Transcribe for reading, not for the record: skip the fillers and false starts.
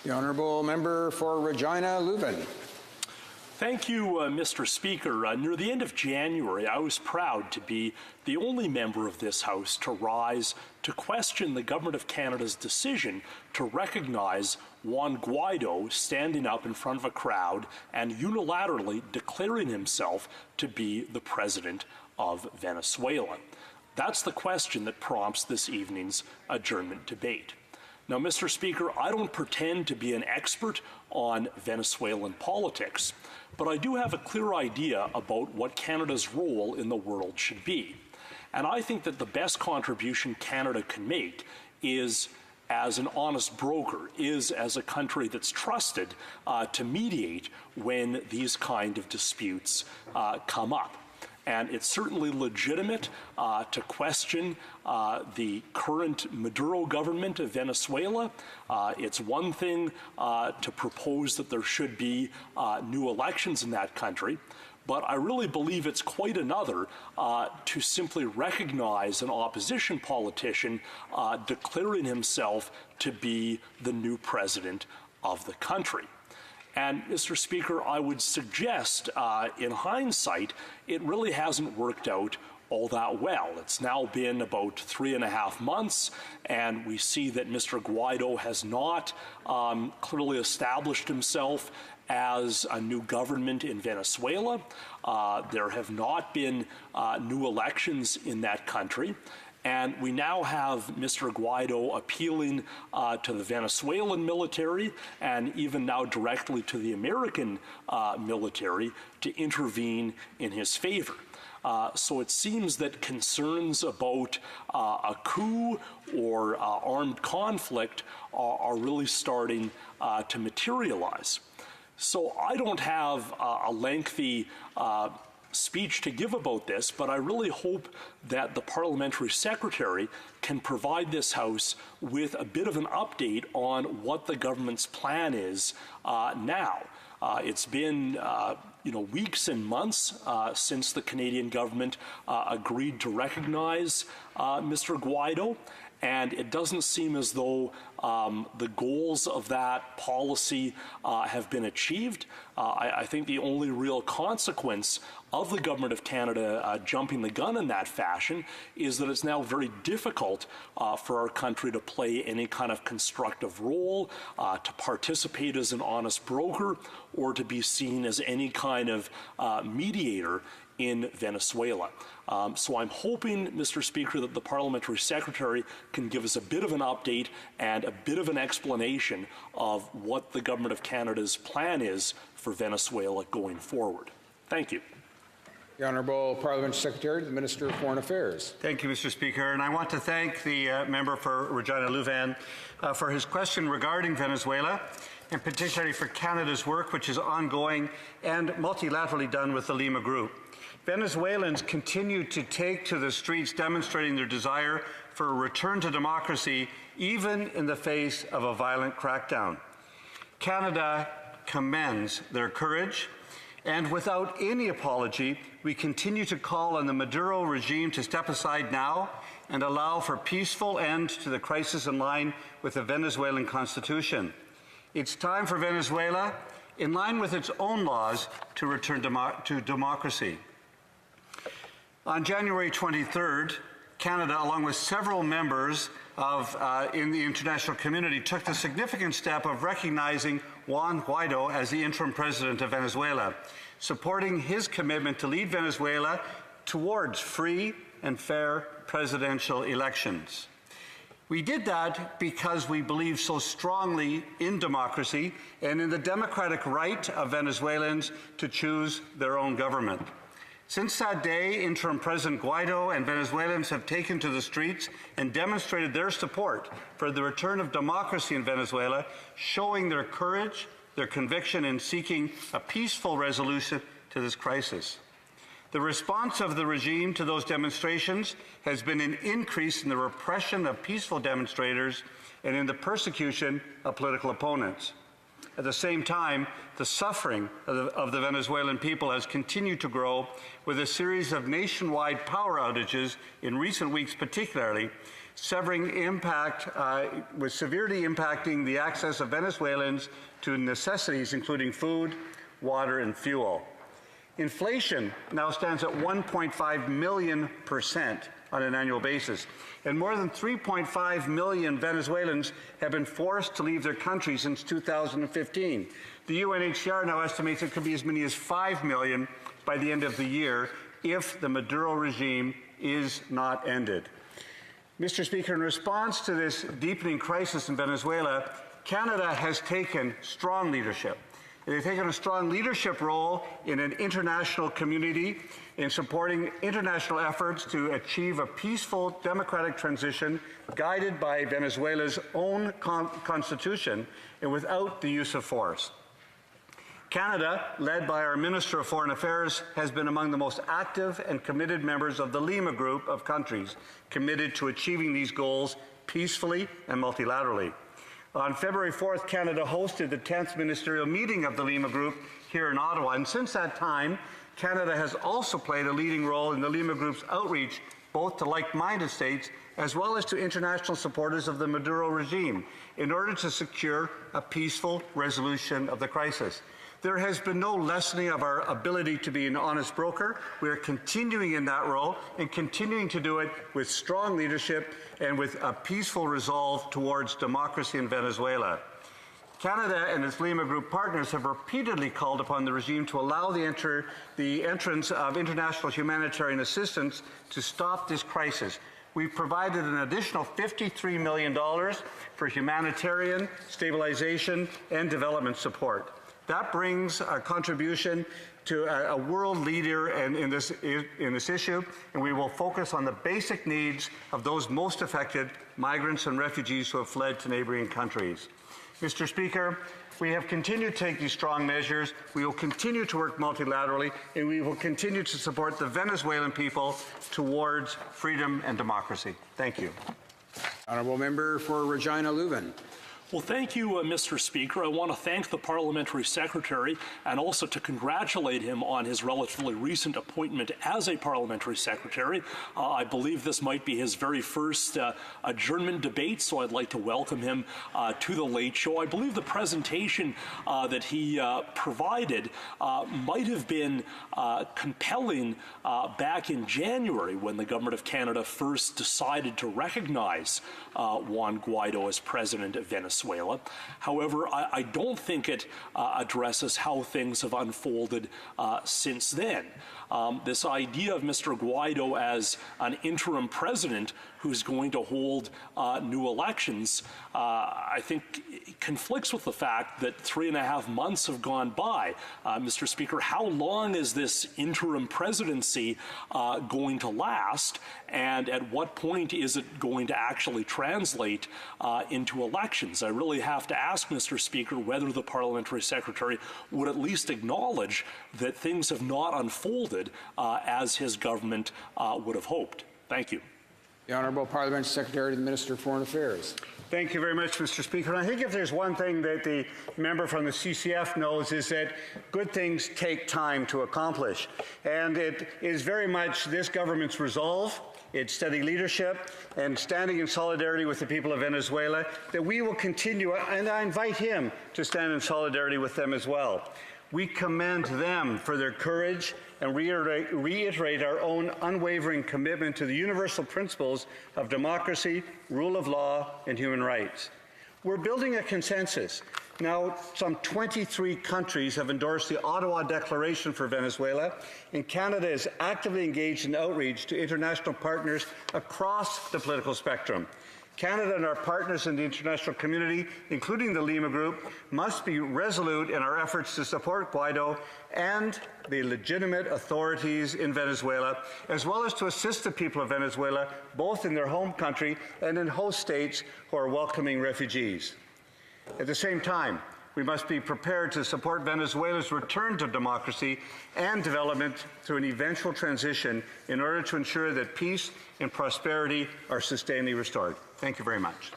The honourable member for Regina, Lewvan. Thank you, Mr. Speaker. Near the end of January, I was proud to be the only member of this House to rise to question the Government of Canada's decision to recognize Juan Guaidó standing up in front of a crowd and unilaterally declaring himself to be the President of Venezuela. That's the question that prompts this evening's adjournment debate. Now, Mr. Speaker, I don't pretend to be an expert on Venezuelan politics, but I do have a clear idea about what Canada's role in the world should be. And I think that the best contribution Canada can make is as an honest broker, is as a country that's trusted to mediate when these kind of disputes come up. And it's certainly legitimate to question the current Maduro government of Venezuela. It's one thing to propose that there should be new elections in that country, but I really believe it's quite another to simply recognize an opposition politician declaring himself to be the new president of the country. And, Mr. Speaker, I would suggest, in hindsight, it really hasn't worked out all that well. It's now been about 3.5 months, and we see that Mr. Guaidó has not clearly established himself as a new government in Venezuela. There have not been new elections in that country. And we now have Mr. Guaidó appealing to the Venezuelan military and even now directly to the American military to intervene in his favor. So it seems that concerns about a coup or armed conflict are really starting to materialize. So I don't have a lengthy speech to give about this, but I really hope that the parliamentary secretary can provide this House with a bit of an update on what the government's plan is now. It's been weeks and months since the Canadian government agreed to recognize Mr. Guaidó, and it doesn't seem as though the goals of that policy have been achieved. I think the only real consequence of the Government of Canada jumping the gun in that fashion is that it's now very difficult for our country to play any kind of constructive role, to participate as an honest broker, or to be seen as any kind of mediator in Venezuela. So I'm hoping, Mr. Speaker, that the parliamentary secretary can give us a bit of an update and a bit of an explanation of what the Government of Canada's plan is for Venezuela going forward. Thank you. The Honourable Parliamentary Secretary to the Minister of Foreign Affairs. Thank you, Mr. Speaker. And I want to thank the member for Regina, Lewvan, for his question regarding Venezuela, and particularly for Canada's work, which is ongoing and multilaterally done with the Lima Group. Venezuelans continue to take to the streets demonstrating their desire for a return to democracy, even in the face of a violent crackdown. Canada commends their courage, and without any apology, we continue to call on the Maduro regime to step aside now and allow for peaceful end to the crisis in line with the Venezuelan Constitution. It's time for Venezuela, in line with its own laws, to return to democracy. On January 23rd, Canada, along with several members in the international community, took the significant step of recognizing Juan Guaidó as the interim president of Venezuela, supporting his commitment to lead Venezuela towards free and fair presidential elections. We did that because we believe so strongly in democracy and in the democratic right of Venezuelans to choose their own government. Since that day, interim President Guaidó and Venezuelans have taken to the streets and demonstrated their support for the return of democracy in Venezuela, showing their courage, their conviction in seeking a peaceful resolution to this crisis. The response of the regime to those demonstrations has been an increase in the repression of peaceful demonstrators and in the persecution of political opponents. At the same time, the suffering of the Venezuelan people has continued to grow, with a series of nationwide power outages in recent weeks particularly, severely impacting the access of Venezuelans to necessities including food, water, and fuel. Inflation now stands at 1.5 million% on an annual basis, and more than 3.5 million Venezuelans have been forced to leave their country since 2015. The UNHCR now estimates it could be as many as 5 million by the end of the year if the Maduro regime is not ended. Mr. Speaker, in response to this deepening crisis in Venezuela, Canada has taken strong leadership. They've taken a strong leadership role in an international community in supporting international efforts to achieve a peaceful democratic transition guided by Venezuela's own constitution and without the use of force. Canada, led by our Minister of Foreign Affairs, has been among the most active and committed members of the Lima Group of countries committed to achieving these goals peacefully and multilaterally. On February 4th, Canada hosted the 10th ministerial meeting of the Lima Group here in Ottawa, and since that time, Canada has also played a leading role in the Lima Group's outreach both to like-minded states as well as to international supporters of the Maduro regime in order to secure a peaceful resolution of the crisis. There has been no lessening of our ability to be an honest broker. We are continuing in that role and continuing to do it with strong leadership and with a peaceful resolve towards democracy in Venezuela. Canada and its Lima Group partners have repeatedly called upon the regime to allow the entrance of international humanitarian assistance to stop this crisis. We've provided an additional $53 million for humanitarian, stabilization, and development support. That brings our contribution to a world leader in this issue, and we will focus on the basic needs of those most affected, migrants and refugees who have fled to neighboring countries. Mr. Speaker, we have continued to take these strong measures. We will continue to work multilaterally, and we will continue to support the Venezuelan people towards freedom and democracy. Thank you. Honourable Member for Regina Lewvan. Well, thank you, Mr. Speaker. I want to thank the Parliamentary Secretary and also to congratulate him on his relatively recent appointment as a Parliamentary Secretary. I believe this might be his very first adjournment debate, so I'd like to welcome him to the Late Show. I believe the presentation that he provided might have been compelling back in January when the Government of Canada first decided to recognize Juan Guaidó as President of Venezuela. However, I don't think it addresses how things have unfolded since then. This idea of Mr. Guaidó as an interim president who's going to hold new elections, I think conflicts with the fact that 3.5 months have gone by. Mr. Speaker, how long is this interim presidency going to last, and at what point is it going to actually translate into elections? I really have to ask, Mr. Speaker, whether the Parliamentary Secretary would at least acknowledge that things have not unfolded as his government would have hoped. Thank you. The Honourable Parliamentary Secretary to the Minister of Foreign Affairs. Thank you very much, Mr. Speaker. And I think if there's one thing that the member from the CCF knows is that good things take time to accomplish. And it is very much this government's resolve, its steady leadership, and standing in solidarity with the people of Venezuela that we will continue, and I invite him to stand in solidarity with them as well. We commend them for their courage and reiterate our own unwavering commitment to the universal principles of democracy, rule of law, and human rights. We're building a consensus. Now, some 23 countries have endorsed the Ottawa Declaration for Venezuela, and Canada is actively engaged in outreach to international partners across the political spectrum. Canada and our partners in the international community, including the Lima Group, must be resolute in our efforts to support Guaidó and the legitimate authorities in Venezuela, as well as to assist the people of Venezuela, both in their home country and in host states who are welcoming refugees. At the same time, we must be prepared to support Venezuela's return to democracy and development through an eventual transition in order to ensure that peace and prosperity are sustainably restored. Thank you very much.